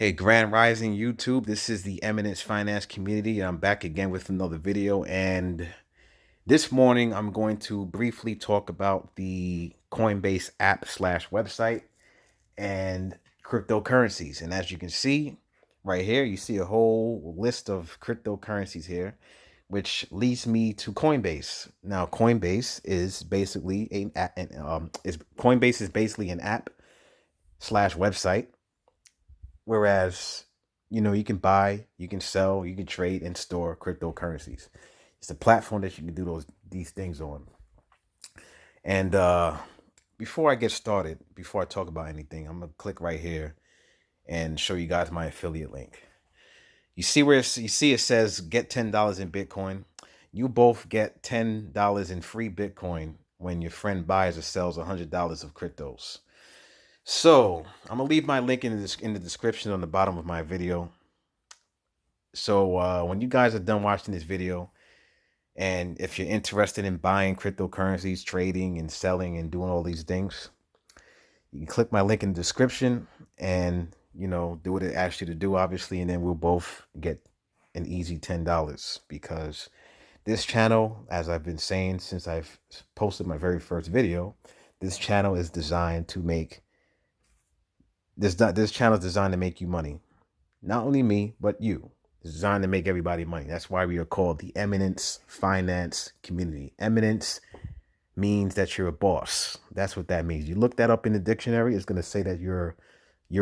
Hey, Grand Rising YouTube. This is the Eminence Finance Community. I'm back again with another video. And this morning, I'm going to briefly talk about the Coinbase app slash website and cryptocurrencies. And as you can see right here, you see a whole list of cryptocurrencies here, which leads me to Coinbase. Now, Coinbase is basically an app slash website. Whereas, you can buy, you can sell, you can trade and store cryptocurrencies. It's a platform that you can do these things on. And before I get started, before I talk about anything, I'm gonna click right here and show you guys my affiliate link. You see it says get $10 in Bitcoin. You both get $10 in free Bitcoin when your friend buys or sells $100 of cryptos. So I'm gonna leave my link in the description on the bottom of my video. So when you guys are done watching this video, and if you're interested in buying cryptocurrencies, trading and selling and doing all these things, you can click my link in the description and do what it asks you to do, obviously, and then we'll both get an easy $10 because this channel, as I've been saying since I've posted my very first video, this channel is designed to make this channel is designed to make you money. Not only me, but you. It's designed to make everybody money. That's why we are called the Eminence Finance Community. Eminence means that you're a boss. That's what that means. You look that up in the dictionary, it's going to say that you're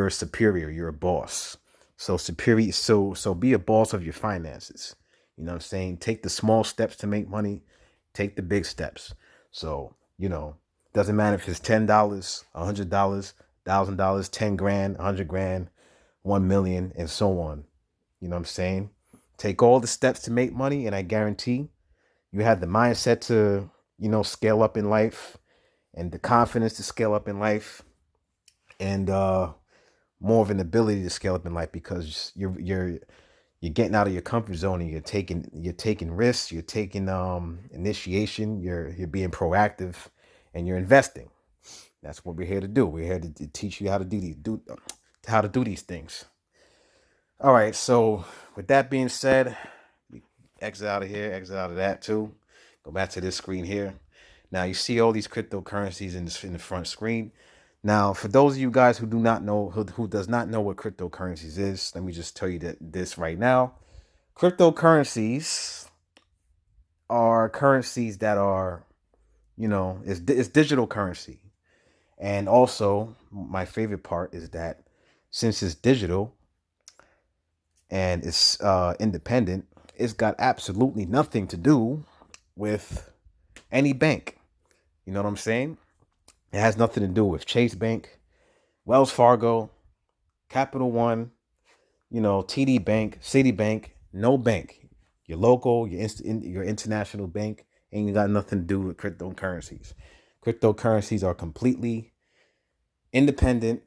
a superior, you're a boss. So superior, so be a boss of your finances. You know what I'm saying? Take the small steps to make money, take the big steps. So, doesn't matter if it's $10, $100, $1,000, 10 grand, 100 grand, 1 million, and so on. You know what I'm saying? Take all the steps to make money, and I guarantee you have the mindset to, scale up in life, and the confidence to scale up in life, and more of an ability to scale up in life because you're getting out of your comfort zone and you're taking risks, you're taking initiation, you're being proactive, and you're investing. That's what we're here to do. We're here to teach you how to do these things. All right, so with that being said, we exit out of here, exit out of that too. Go back to this screen here. Now you see all these cryptocurrencies in the front screen. Now, for those of you guys who who does not know what cryptocurrencies is, let me just tell you this right now. Cryptocurrencies are currencies that are, it's digital currency. And also, my favorite part is that since it's digital, and it's independent, it's got absolutely nothing to do with any bank. You know what I'm saying? It has nothing to do with Chase Bank, Wells Fargo, Capital One, TD Bank, Citibank, no bank. Your local, your international bank ain't got nothing to do with cryptocurrencies. Cryptocurrencies are completely independent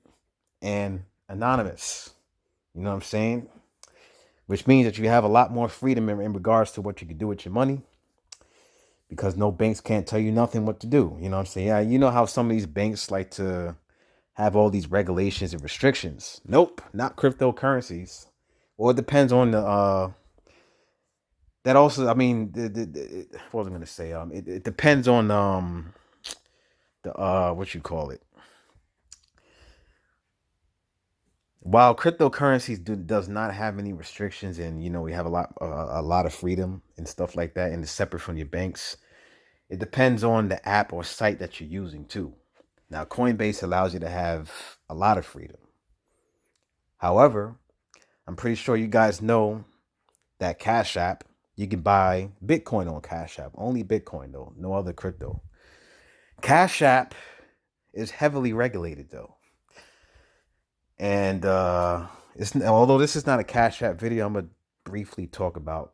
and anonymous. You know what I'm saying? Which means that you have a lot more freedom in regards to what you can do with your money because no banks can't tell you nothing what to do. You know what I'm saying? Yeah, you know how some of these banks like to have all these regulations and restrictions. Nope, not cryptocurrencies. Well, it depends on the that also, I mean, what was I going to say? It depends on the what you call it. While cryptocurrencies does not have any restrictions, and we have a lot of freedom and stuff like that, and it's separate from your banks. It depends on the app or site that you're using too. Now, Coinbase allows you to have a lot of freedom. However, I'm pretty sure you guys know that Cash App, you can buy Bitcoin on Cash App. Only Bitcoin though, no other crypto. Cash App is heavily regulated though. And although this is not a Cash App video, I'm gonna briefly talk about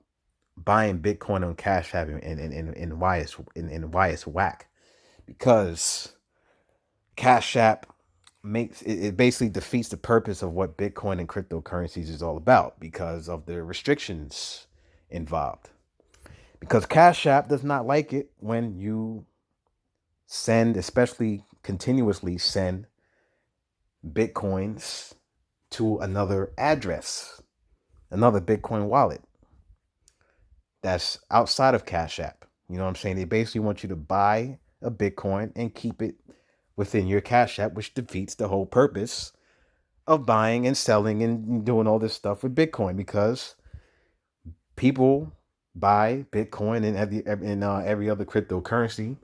buying Bitcoin on Cash App and why it's whack. Because Cash App it basically defeats the purpose of what Bitcoin and cryptocurrencies is all about because of the restrictions involved. Because Cash App does not like it when you send, especially continuously send Bitcoins to another address, another Bitcoin wallet that's outside of Cash App. You know what I'm saying? They basically want you to buy a Bitcoin and keep it within your Cash App, which defeats the whole purpose of buying and selling and doing all this stuff with Bitcoin, because people buy Bitcoin and every other cryptocurrency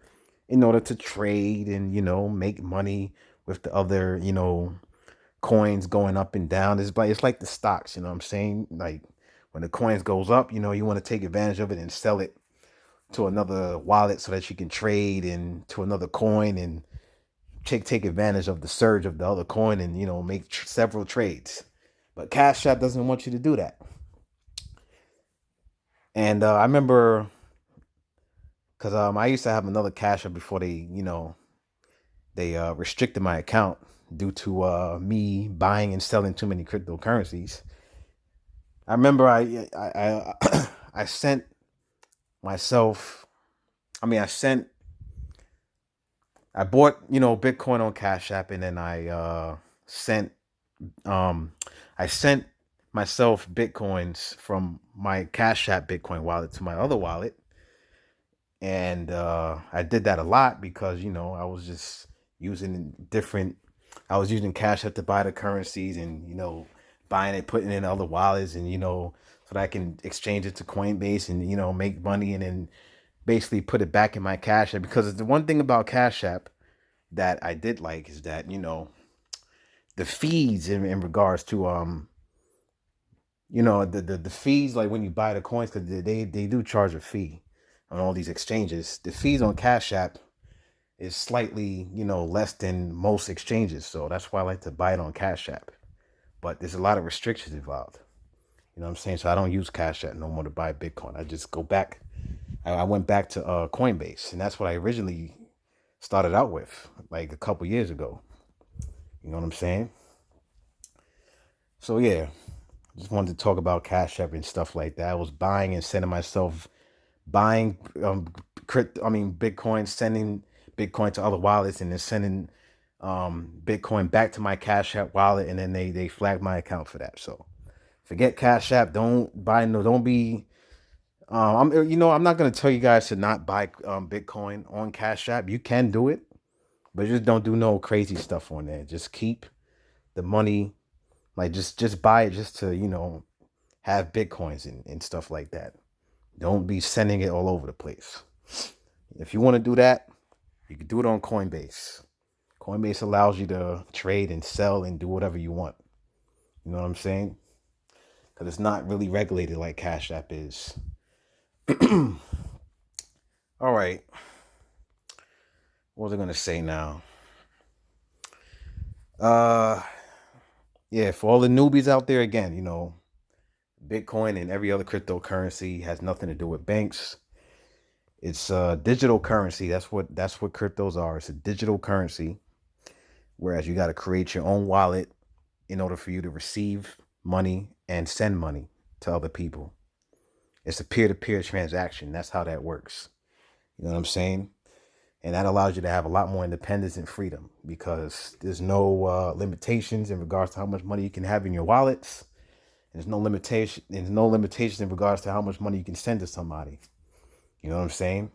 in order to trade and make money with the other coins going up and down. It's like the stocks. You know what I'm saying? Like when the coins goes up, you want to take advantage of it and sell it to another wallet so that you can trade and to another coin and take advantage of the surge of the other coin and make several trades. But Cash App doesn't want you to do that. And I remember because I used to have another Cash App before they restricted my account due to me buying and selling too many cryptocurrencies. I remember I sent myself. I bought Bitcoin on Cash App, and then I sent myself Bitcoins from my Cash App Bitcoin wallet to my other wallet. And I did that a lot because I was just I was using Cash App to buy the currencies and buying it, putting it in other wallets, and so that I can exchange it to Coinbase and make money, and then basically put it back in my Cash App. Because the one thing about Cash App that I did like is that the fees in regards to the fees, like when you buy the coins, because they do charge a fee on all these exchanges. The fees on Cash App is slightly less than most exchanges, so that's why I like to buy it on Cash App. But there's a lot of restrictions involved. You know what I'm saying? So I don't use Cash App no more to buy Bitcoin. I just go back. I went back to Coinbase, and that's what I originally started out with, like a couple years ago. You know what I'm saying? So yeah, just wanted to talk about Cash App and stuff like that. I was buying and sending myself, buying Bitcoin, sending Bitcoin to other wallets, and then sending Bitcoin back to my Cash App wallet, and then they flagged my account for that. So forget Cash App. Don't be. I'm not gonna tell you guys to not buy Bitcoin on Cash App. You can do it, but just don't do no crazy stuff on there. Just keep the money, like just buy it just to have Bitcoins and stuff like that. Don't be sending it all over the place. If you want to do that, you can do it on Coinbase. Coinbase allows you to trade and sell and do whatever you want. You know what I'm saying? Because it's not really regulated like Cash App is. All right. What was I going to say now? Yeah, for all the newbies out there, again, Bitcoin and every other cryptocurrency has nothing to do with banks. It's digital currency. That's what cryptos are. It's a digital currency. Whereas you got to create your own wallet in order for you to receive money and send money to other people. It's a peer-to-peer transaction. That's how that works. You know what I'm saying? And that allows you to have a lot more independence and freedom, because there's no limitations in regards to how much money you can have in your wallets. There's no limitations in regards to how much money you can send to somebody. You know what I'm saying?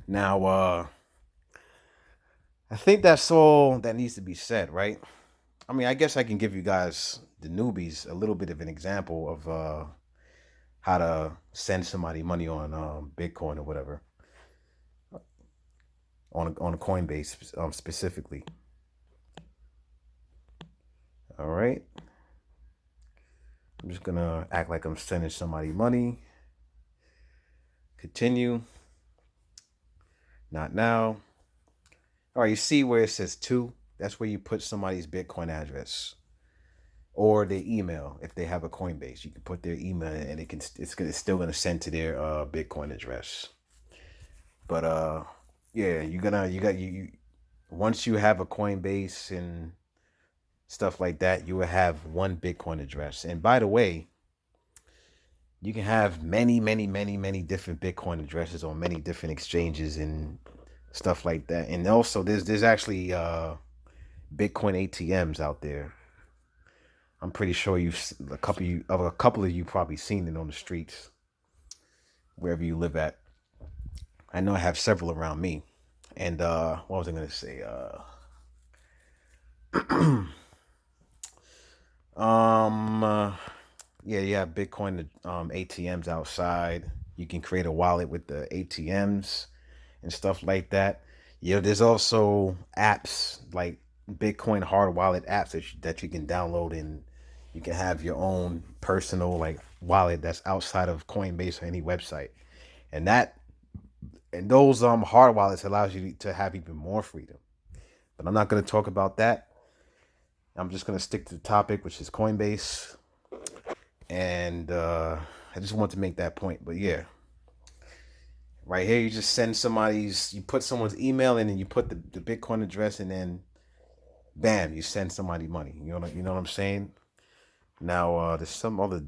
Now, I think that's all that needs to be said, right? I mean, I guess I can give you guys, the newbies, a little bit of an example of how to send somebody money on Bitcoin or whatever, on a Coinbase specifically. All right. I'm just going to act like I'm sending somebody money. Continue. Not now. All right, you see where it says to? That's where you put somebody's Bitcoin address or their email. If they have a Coinbase, you can put their email and it's still going to send to their Bitcoin address. But yeah, once you have a Coinbase and stuff like that, you will have one Bitcoin address. And by the way, you can have many, many, many, many different Bitcoin addresses on many different exchanges and stuff like that. And also there's actually Bitcoin ATMs out there. I'm pretty sure a couple of you probably seen it on the streets wherever you live at. I know I have several around me. And what was I gonna say? Yeah, you have Bitcoin ATMs outside. You can create a wallet with the ATMs and stuff like that. Yeah, there's also apps like Bitcoin hard wallet apps that you can download, and you can have your own personal like wallet that's outside of Coinbase or any website. And those hard wallets allows you to have even more freedom. But I'm not going to talk about that. I'm just going to stick to the topic, which is Coinbase. And I just want to make that point. But yeah, right here, you just you put someone's email in and you put the Bitcoin address, and then bam, you send somebody money. You know what I'm saying? Now, there's some other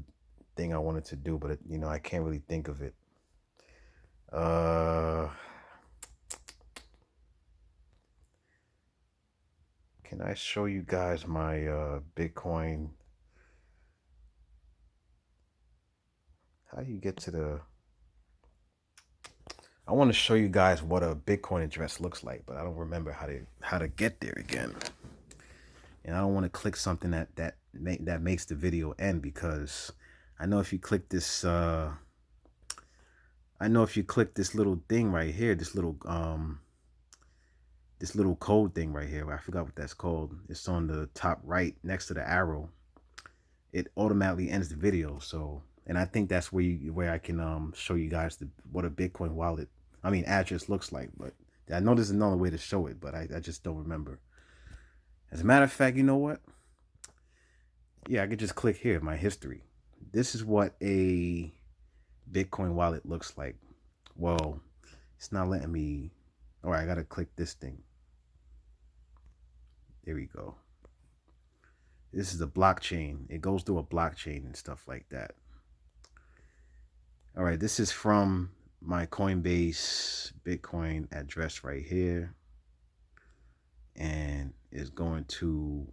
thing I wanted to do, but I can't really think of it. Can I show you guys my Bitcoin? How do you get to the... I want to show you guys what a Bitcoin address looks like, but I don't remember how to get there again. And I don't want to click something that makes the video end, because I know if you click this little thing right here, this little code thing right here, I forgot what that's called. It's on the top right next to the arrow. It automatically ends the video. So, and I think that's where I can show you guys what a Bitcoin wallet, address looks like. But I know there's another way to show it, but I just don't remember. As a matter of fact, you know what? Yeah, I could just click here, my history. This is what a Bitcoin wallet looks like. Well, it's not letting me. All right, I gotta click this thing. There we go. This is a blockchain. It goes through a blockchain and stuff like that. All right, this is from my Coinbase Bitcoin address right here. And it's going to...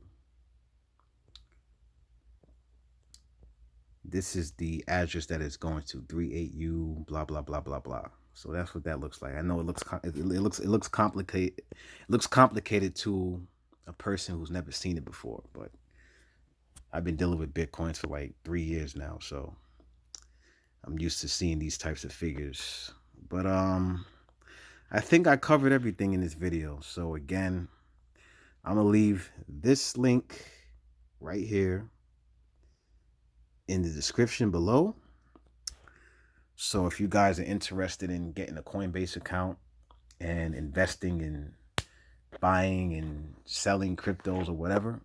This is the address that is going to 38U blah blah blah blah blah. So that's what that looks like. I know it looks complicated. It looks complicated to a person who's never seen it before, but I've been dealing with Bitcoins for like 3 years now, so I'm used to seeing these types of figures. But I think I covered everything in this video. So again, I'm gonna leave this link right here in the description below. So if you guys are interested in getting a Coinbase account and investing in buying and selling cryptos or whatever,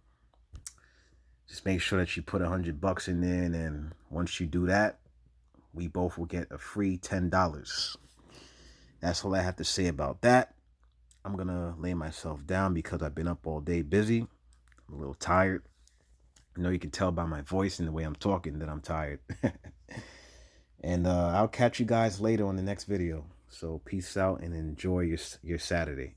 just make sure that you put $100 in there, and then once you do that, we both will get a free $10. That's all I have to say about that. I'm gonna lay myself down because I've been up all day busy. I'm a little tired. I know you can tell by my voice and the way I'm talking that I'm tired. And I'll catch you guys later on the next video. So peace out and enjoy your Saturday.